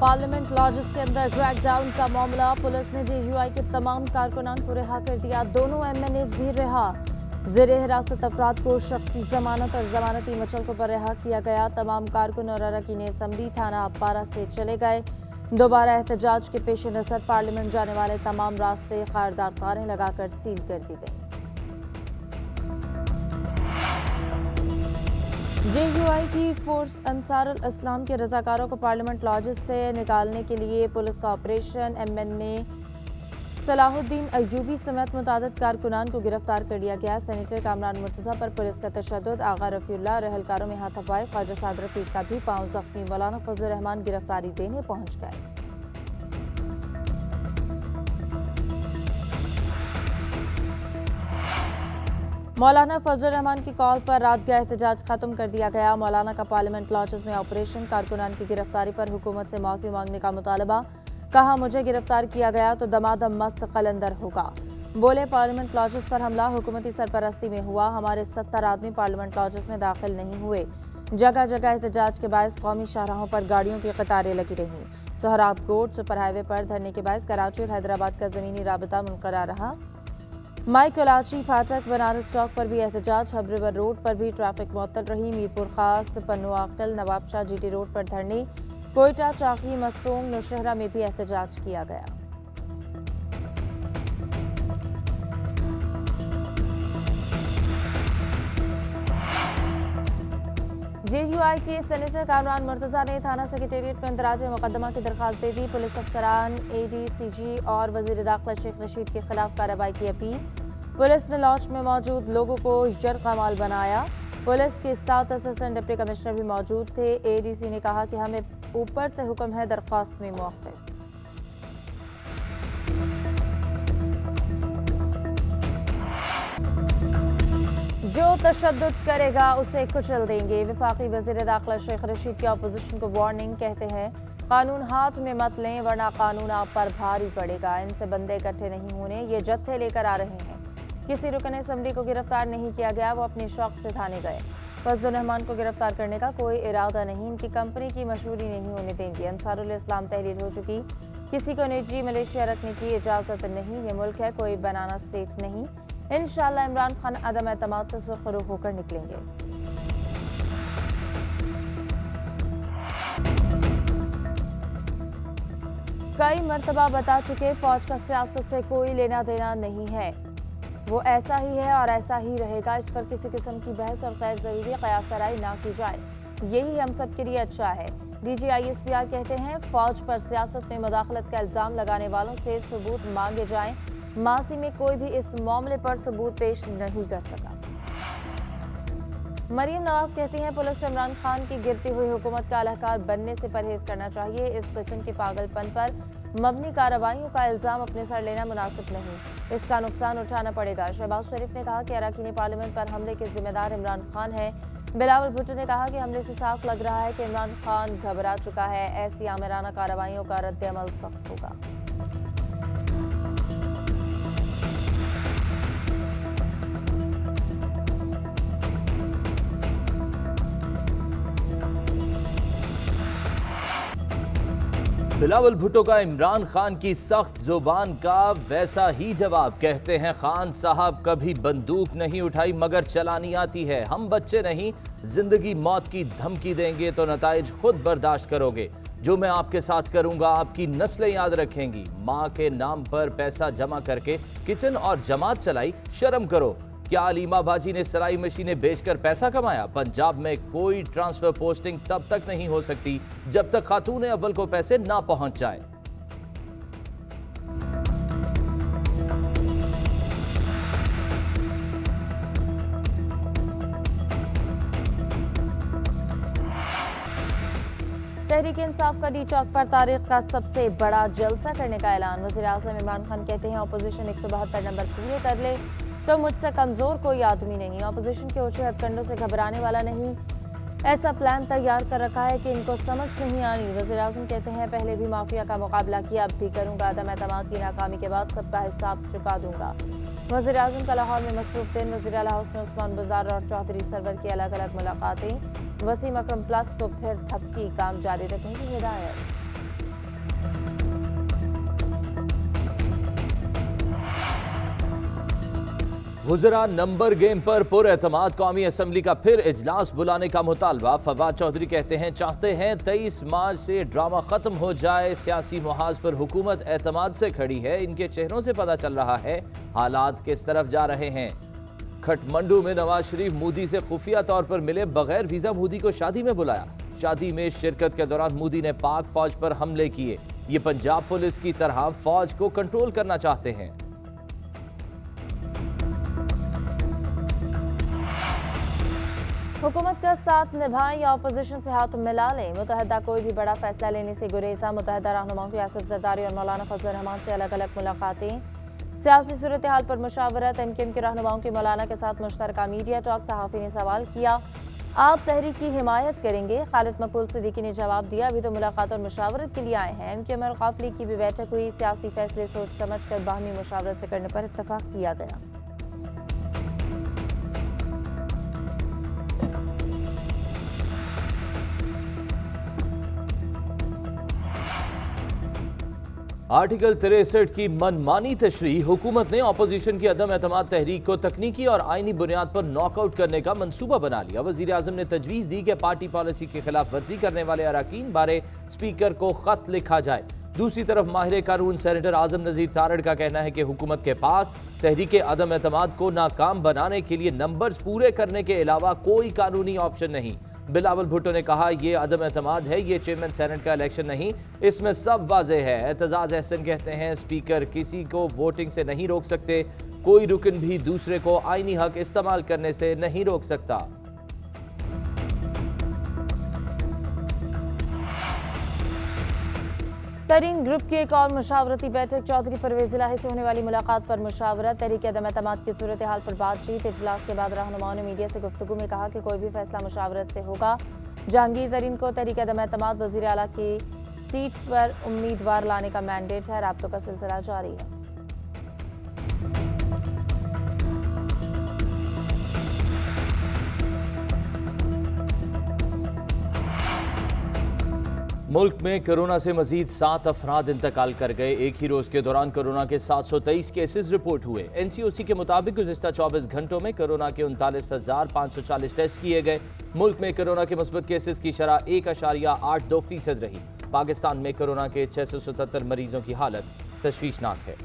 Parliament lodges के अंदर crackdown का मामला। पुलिस ने डीजीआई के तमाम कारकुनान को रिहा कर दिया। दोनों एमएनएज भी रिहा। ज़ेरे हिरासत अफराद को शख्सी जमानत और जमानती मचलकों पर रिहा किया गया। तमाम कारकुन और अरकान असम्बली थाना अपारा से चले गए। दोबारा एहतजाज के पेश नजर पार्लियामेंट जाने वाले तमाम रास्ते खारदार तारें लगाकर सील कर दी गई। जेयूआई की फोर्स अंसारुल इस्लाम के रजाकारों को पार्लियामेंट लॉजेस से निकालने के लिए पुलिस का ऑपरेशन। एमएनए सलाहुद्दीन अयूबी समेत मुतादिद कारकुनान को गिरफ्तार कर लिया गया। सेनेटर कामरान मुर्तजा पर पुलिस का तशद्दुद। आगा रफीउल्लाह रहलकारों में हाथापाई। ख्वाजा साद रफीक का भी पांव जख्मी। मौलाना फजलुर रहमान गिरफ्तारी देने पहुंच गए। मौलाना फजलुर रहमान की कॉल पर रात का एहतजाज खत्म कर दिया गया। मौलाना का पार्लियामेंट लॉजेस में ऑपरेशन। कारकुनान की गिरफ्तारी पर हुकूमत से माफी मांगने का मुतालबा। कहा, मुझे गिरफ्तार किया गया तो दमादम मस्त कलंदर होगा। बोले, पार्लियामेंट लॉजेस पर हमला हुकूमती सरपरस्ती में हुआ। हमारे 70 आदमी पार्लियामेंट लॉजेस में दाखिल नहीं हुए। जगह जगह एहतजाज के बायस कौमी शाहराहों पर गाड़ियों की कतारें लगी रहीं। सोहराबकोट सुपर हाईवे पर धरने के बायस कराची और हैदराबाद का जमीनी राबता मुनक़रर रहा। माई कलाची फाटक बनारस चौक पर भी एहतजाज। हब रिवर रोड पर भी ट्रैफिक मुअत्तल रही। मीरपुर खास, पन्नू आकल, नवाबशाह जीटी रोड पर धरने। कोयटा, चाकी, मस्तूंग, नौशहरा में भी एहतजाज किया गया। जेयूआई के सेनेटर कामरान मुर्तजा ने थाना सेक्रेटेरिएट में इंदराज मुकदमा की दरखास्त दे दी। पुलिस अफसरान, एडीसीजी और वजीर दाखिला शेख रशीद के खिलाफ कार्रवाई की अपील। पुलिस ने लॉज में मौजूद लोगों को जर माल बनाया। पुलिस के 7 असिस्टेंट डिप्टी कमिश्नर भी मौजूद थे। एडीसी ने कहा कि हमें ऊपर से हुक्म है, दरख्वास्त में मौक़िफ़। जो तशद्दुद करेगा उसे कुचल देंगे। वफाकी वज़ीर दाखिला शेख रशीद की अपोजिशन को वार्निंग। कहते हैं, कानून हाथ में मत लें वरना कानून आप पर भारी पड़ेगा। इनसे बंदे इकट्ठे नहीं होने, ये जत्थे लेकर आ रहे हैं। किसी रुकन असम्बली को गिरफ्तार नहीं किया गया, वो अपने शौक से थाने गए। फजलुर रहमान को गिरफ्तार करने का कोई इरादा नहीं। इनकी कंपनी की मशहूरी नहीं होने देंगे। अंसारुल इस्लाम तहरीर हो चुकी। किसी को निजी मलेशिया रखने की इजाज़त नहीं। ये मुल्क है, कोई बनाना स्टेट नहीं। इंशाअल्लाह इमरान खान अदम एतमाद से सुरखरू होकर निकलेंगे। कई मर्तबा बता चुके, फौज का सियासत से कोई लेना देना नहीं है। वो ऐसा ही है और ऐसा ही रहेगा। इस पर किसी किस्म की बहस और गैर जरूरी कयासराई ना की जाए, यही हम सब के लिए अच्छा है। DGISPR कहते हैं, फौज पर सियासत में मुदाखलत का इल्जाम लगाने वालों से सबूत मांगे जाएं। मासी में कोई भी इस मामले पर सबूत पेश नहीं कर सका। मरीम नवाज कहती हैं, पुलिस को इमरान खान की गिरती हुई हुकूमत का अलहकार बनने से परहेज करना चाहिए। इस किस्म के पागलपन पर मबनी कार्रवाइयों का इल्जाम अपने सर लेना मुनासिब नहीं। इसका नुकसान उठाना पड़ेगा। शहबाज शरीफ ने कहा कि अरकान पार्लियामेंट पर हमले के जिम्मेदार इमरान खान है। बिलावल भुट्टो ने कहा कि हमले से साफ लग रहा है कि इमरान खान घबरा चुका है। ऐसी आमिराना कार्रवाइयों का रद्द-ए-अमल सख्त होगा। बिलावल भुट्टो का इमरान खान की सख्त जुबान का वैसा ही जवाब। कहते हैं, खान साहब कभी बंदूक नहीं उठाई मगर चलानी आती है। हम बच्चे नहीं, जिंदगी मौत की धमकी देंगे तो नताइज खुद बर्दाश्त करोगे। जो मैं आपके साथ करूंगा आपकी नस्लें याद रखेंगी। माँ के नाम पर पैसा जमा करके किचन और जमात चलाई, शर्म करो। क्या अलीमा बाजी ने सराई मशीनें बेचकर पैसा कमाया? पंजाब में कोई ट्रांसफर पोस्टिंग तब तक नहीं हो सकती जब तक खातून अव्वल को पैसे ना पहुंच जाए। तहरीक इंसाफ का डी चौक पर तारीख का सबसे बड़ा जलसा करने का ऐलान। वज़ीर आज़म इमरान खान कहते हैं, अपोजिशन 172 नंबर पूरे कर ले तो मुझसे कमजोर कोई आदमी नहीं। अपोजिशन के ऊंचे हथकंडों से घबराने वाला नहीं। ऐसा प्लान तैयार कर रखा है कि इनको समझ नहीं आनी। वज़ीर आज़म कहते हैं, पहले भी माफिया का मुकाबला किया, अब भी करूंगा। अदम एतमाद की नाकामी के बाद सबका हिसाब चुका दूंगा। वज़ीर आज़म का लाहौर में मसरूफ दिन। वज़ीर आला हाउस में उस्मान बुज़दार और चौधरी सरवर की अलग अलग मुलाकातें। वसीम अकरम प्लस को फिर थपकी, काम जारी रखने की हिदायत। वुज़रा नंबर गेम पर पुरएतमाद कौमी असम्बली का फिर इजलास बुलाने का मुतालबा। फवाद चौधरी कहते हैं चाहते हैं 23 मार्च से ड्रामा खत्म हो जाए। सियासी मुहाज पर हुकूमत एतमाद से खड़ी है। इनके चेहरों से पता चल रहा है हालात किस तरफ जा रहे हैं। खटमंडू में नवाज शरीफ मोदी से खुफिया तौर पर मिले, बगैर वीजा मोदी को शादी में बुलाया। शादी में शिरकत के दौरान मोदी ने पाक फौज पर हमले किए। ये पंजाब पुलिस की तरह फौज को कंट्रोल करना चाहते हैं। हुकूमत का साथ निभाएं या अपोजिशन से हाथ मिला लें। मुतहदा कोई भी बड़ा फैसला लेने से गुरेजा। मुतहदा रहनुमाओं की आसिफ जरदारी और मौलाना फजल रहमान से अलग अलग मुलाकातें। सियासी सूरत हाल पर मुशावरत। एमकेएम के रहनुमाओं की मौलाना के साथ मुश्तरका मीडिया टॉक। सहाफ़ी ने सवाल किया, आप तहरीक की हिमायत करेंगे? खालिद मकबूल सिद्दीकी ने जवाब दिया, अभी तो मुलाकात और मुशावरत के लिए आए हैं। एमकेएम और काफिले की भी बैठक हुई। सियासी फैसले सोच समझ कर बाहमी मुशावरत से करने पर इत्तफाक किया गया। आर्टिकल 63 की मनमानी तशरीह। हुकूमत ने अपोजिशन की अदम एतमाद तहरीक को तकनीकी और आईनी बुनियाद पर नॉकआउट करने का मंसूबा बना लिया। वजीर आजम ने तजवीज़ दी कि पार्टी पॉलिसी की खिलाफ वर्जी करने वाले अरकान बारे स्पीकर को खत लिखा जाए। दूसरी तरफ माहिर कानून सेनेटर आजम नज़ीर तारड़ का कहना है कि हुकूमत के पास तहरीक अदम एतमाद को नाकाम बनाने के लिए नंबर्स पूरे करने के अलावा कोई कानूनी ऑप्शन नहीं। बिलावल भुट्टो ने कहा, यह अदम एतमाद है, ये चेयरमैन सेनेट का इलेक्शन नहीं, इसमें सब वाज़ेह है। एतजाज अहसन कहते हैं, स्पीकर किसी को वोटिंग से नहीं रोक सकते, कोई रुकन भी दूसरे को आईनी हक इस्तेमाल करने से नहीं रोक सकता। तरीन ग्रुप की एक और मुशावरती बैठक। चौधरी परवेज इलाही से होने वाली मुलाकात पर मुशावरत। तहरीक अदम एतमाद की सूरत हाल पर बातचीत। इजलास के बाद रहनुमाओं ने मीडिया से गुफ्तगू में कहा कि कोई भी फैसला मुशावरत से होगा। जहांगीर तरीन को तहरीक अदम एतमाद वजीर आला की सीट पर उम्मीदवार लाने का मैंडेट है। राब्तों का सिलसिला जारी है। मुल्क में कोरोना से मजीद 7 अफराद इंतकाल कर गए। एक ही रोज के दौरान कोरोना के 723 केसेस रिपोर्ट हुए। एनसीओसी के मुताबिक गुज़िश्ता 24 घंटों में कोरोना के 39,540 टेस्ट किए गए। मुल्क में कोरोना के मुस्बत केसेस की शरह 1.82% रही। पाकिस्तान में कोरोना के 677 मरीजों की हालत तशवीशनाक है।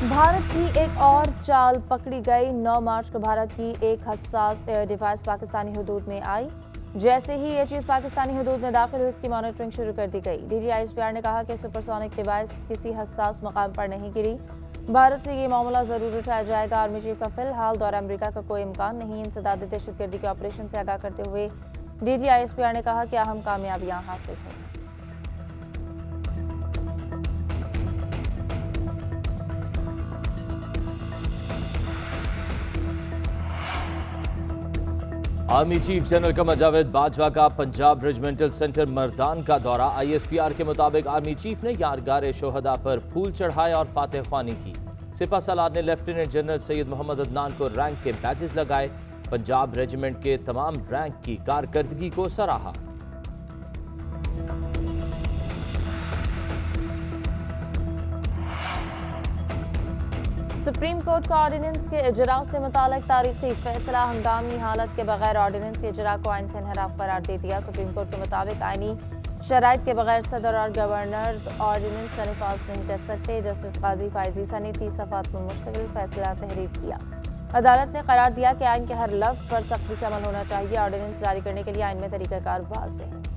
भारत की एक और चाल पकड़ी गई। 9 मार्च को भारत की एक हसास एयर डिवाइस पाकिस्तानी हुदूद में आई। जैसे ही ये चीज़ पाकिस्तानी हुदूद में दाखिल हुई, इसकी मॉनिटरिंग शुरू कर दी गई। DGISPR ने कहा कि सुपरसोनिक डिवाइस किसी हसास मकाम पर नहीं गिरी। भारत से ये मामला ज़रूर उठाया जाएगा। आर्मी चीफ का फिलहाल दौरा अमरीका का कोई इम्कान नहीं। इंसदाद दहशतगर्दी के ऑपरेशन से आगाह करते हुए DGISPR ने कहा कि अहम कामयाबियाँ हासिल हुई। Army chief general Qamar Javed Bajwa का पंजाब रेजिमेंटल सेंटर मर्दान का दौरा। ISPR के मुताबिक आर्मी चीफ ने यादगार शोहदा पर फूल चढ़ाए और फातह ख्वानी की। सिपा सालार ने लेफ्टिनेंट जनरल सैयद मोहम्मद अदनान को रैंक के बैजेस लगाए। पंजाब रेजिमेंट के तमाम रैंक की कारकर्दगी को सराहा। सुप्रीम कोर्ट का ऑर्डिनेंस के इजरा से मुतालिक तारीखी फैसला। हंगामी हालत के बगैर ऑर्डिनेंस के इजरा को आइन से इनहराफ करार दे दिया। सुप्रीम कोर्ट के मुताबिक आइनी शराइत के बगैर सदर और गवर्नर्स ऑर्डिनेंस का निफाज नहीं कर सकते। जस्टिस काजी फायजीसा ने 30 सफ़ात पर मुश्तमिल फैसला तहरीर किया। अदालत ने करार दिया कि आइन के हर लफ्ज़ पर सख्ती से अमल होना चाहिए। ऑर्डिनेंस जारी करने के लिए आइन में तरीक़ाकार वाज़ेह है।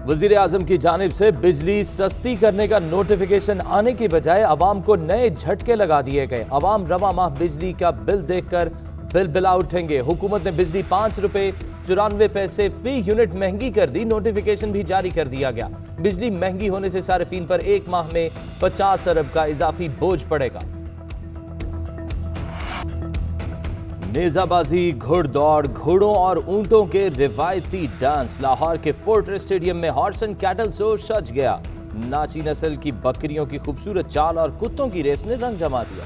वज़ीर आज़म की जानिब से बिजली सस्ती करने का नोटिफिकेशन आने की बजाय अवाम को नए झटके लगा दिए गए। अवाम रवा माह बिजली का बिल देखकर बिलबिला उठेंगे। हुकूमत ने बिजली 5 रुपए 94 पैसे फी यूनिट महंगी कर दी। नोटिफिकेशन भी जारी कर दिया गया। बिजली महंगी होने से सार्फिन पर एक माह में 50 अरब का इजाफी बोझ पड़ेगा। नेजाबाजी, घुड़दौड़, घोड़ों और ऊंटों के रिवायती डांस लाहौर के फोर्ट्रेस स्टेडियम में हॉर्स एंड कैटल शो सज गया। नाची नस्ल की बकरियों की खूबसूरत चाल और कुत्तों की रेस ने रंग जमा दिया।